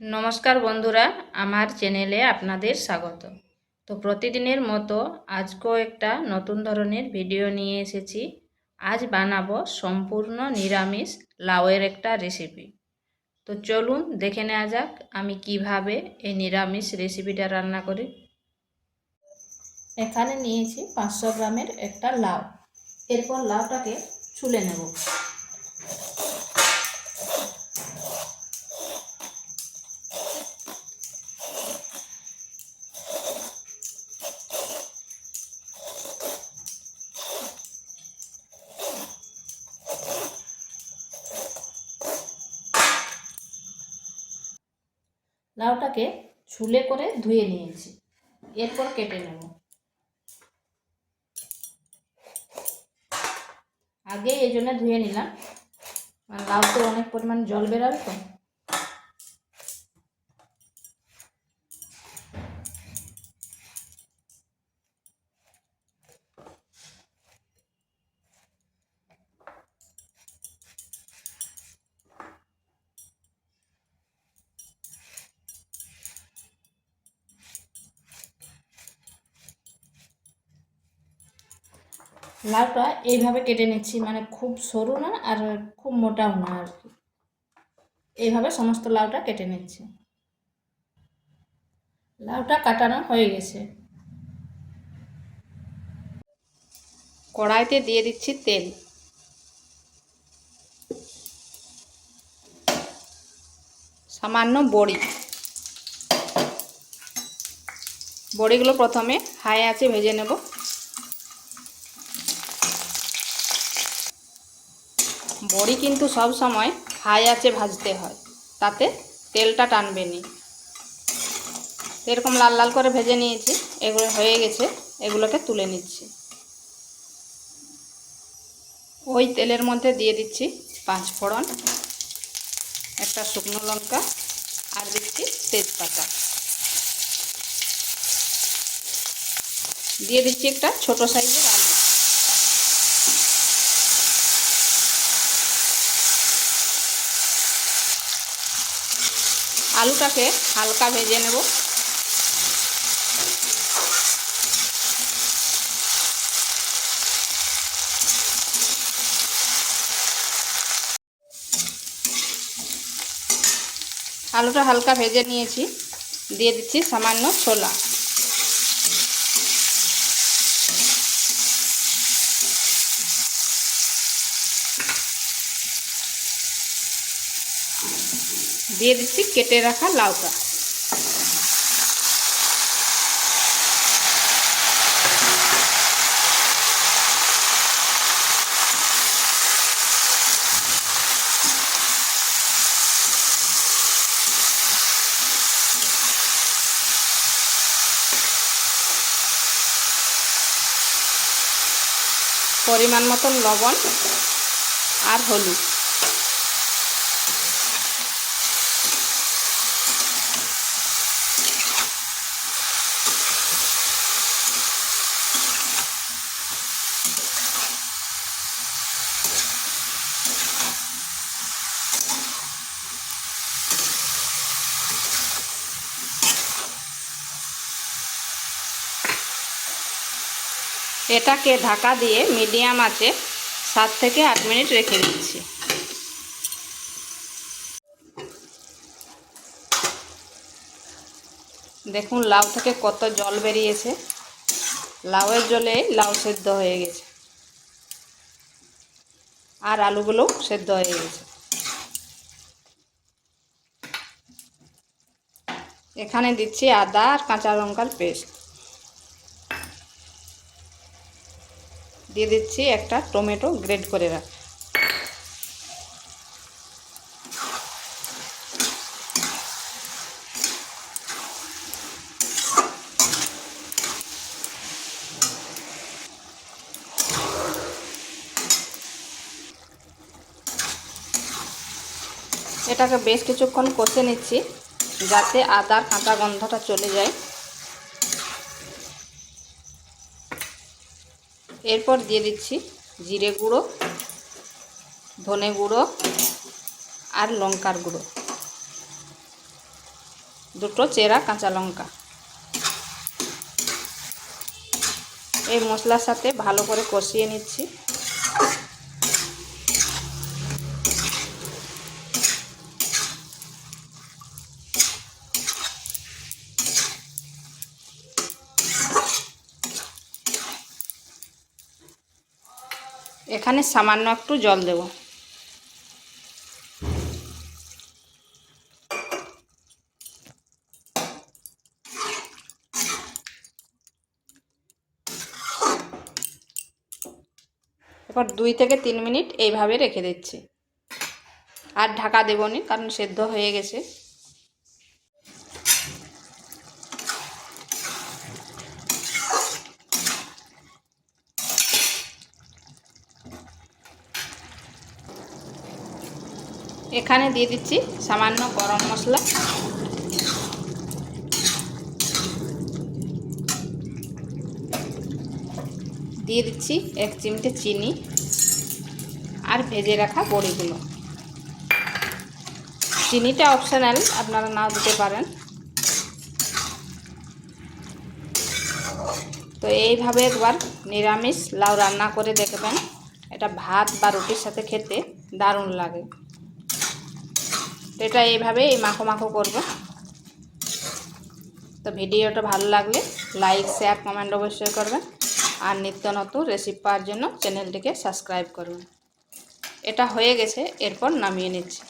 नमस्कार बंधुरा आमार चैनेले आपनादेर स्वागत। तो प्रतिदिनेर मतो आजको एकटा नतून धरनेर भिडियो निये एसेछि। आज बानाबो सम्पूर्ण निरामिष लाउएर एकटा रेसिपि। तो चलुन देखे नेওয়া যাক आमी किभाबे এই निरामिष रेसिपिटा रान्ना करी। एखाने नियेछि 500 ग्रामेर एकटा लाउ। एरपर लाउटाके छुले नेब। লাউটাকে ছুলে করে ধুয়ে নিয়েছি, এরপর কেটে নেব। আগে এই জন্য ধুয়ে নিলাম, লাউতে অনেক পরিমাণ জল বেরোবে তো। লাউটা এইভাবে কেটে নিচ্ছি, মানে খুব সরু না আর খুব মোটাও না আর কি। এইভাবে সমস্ত লাউটা কেটে নিচ্ছি। লাউটা কাটানো হয়ে গেছে। কড়াইতে দিয়ে দিচ্ছি তেল। সামান্য বড়ি। বড়িগুলো প্রথমে হাই আঁচে ভেজে নেব। বড়ি কিন্তু সব সময় হাই আঁচে ভাজতে হয়, তাতে তেলটা টানবে না। এরকম লাল লাল করে ভেজে নিয়েছি, এগুলো হয়ে গেছে, এগুলোকে তুলে নিচ্ছি। ওই তেলের মধ্যে দিয়ে দিচ্ছি 5 ফোড়ন, একটা শুকনো লঙ্কা আর দিচ্ছি তেজপাতা। দিয়ে দিচ্ছি একটা ছোট সাইজের আলু। আলুটাকে হালকা ভেজে নেব। আলুটা হালকা ভেজে নিয়েছি, দিয়ে দিচ্ছি সামান্য ছোলা। দিয়ে দিচ্ছি কেটে রাখা লাউটা। পরিমাণ মতন লবণ আর হলুদ। এটাকে ঢাকা দিয়ে মিডিয়াম আঁচে 7 থেকে 8 মিনিট রেখে দিচ্ছি। দেখুন লাউ থেকে কত জল বেরিয়েছে। লাউয়ের জলে লাউ সেদ্ধ হয়ে গেছে আর আলুগুলো সেদ্ধ হয়ে গেছে। এখানে দিচ্ছি আদা আর কাঁচা লঙ্কার পেস্ট। দিয়ে দিচ্ছি একটা টমেটো গ্রেট করে রাখা। এটাকে বেশ কিছুক্ষণ কষে নিচ্ছি, যাতে আদার কাঁচা গন্ধটা চলে যায়। এরপর দিয়ে দিচ্ছি জিরে গুঁড়ো, ধনে গুঁড়ো আর লঙ্কার গুঁড়ো। দুটো চেরা কাঁচা লঙ্কা। এই মশলার সাথে ভালো করে কষিয়ে নিচ্ছি। এখানে সামান্য একটু জল দেব। এরপর 2 থেকে 3 মিনিট এইভাবে রেখে দিচ্ছি। আর ঢাকা দেবনি, কারণ সেদ্ধ হয়ে গেছে। এখানে দিয়ে দিচ্ছি সামান্য গরম মশলা, দিয়ে দিচ্ছি 1 চিমটে চিনি আর ভেজে রাখা বড়িগুলো। চিনিটা অপশনাল, আপনারা নাও দিতে পারেন। তো এইভাবে একবার নিরামিষ লাউ রান্না করে দেখবেন, এটা ভাত বা রুটির সাথে খেতে দারুণ লাগে। তো এটা এইভাবে মাখো মাখো করবে। তো ভিডিওটা ভালো লাগলে লাইক, শেয়ার, কমেন্ট অবশ্যই করবেন। আর নিত্য নতুন রেসিপি পাওয়ার জন্য চ্যানেলটিকে সাবস্ক্রাইব করবেন। এটা হয়ে গেছে, এরপর নামিয়ে নিচ্ছি।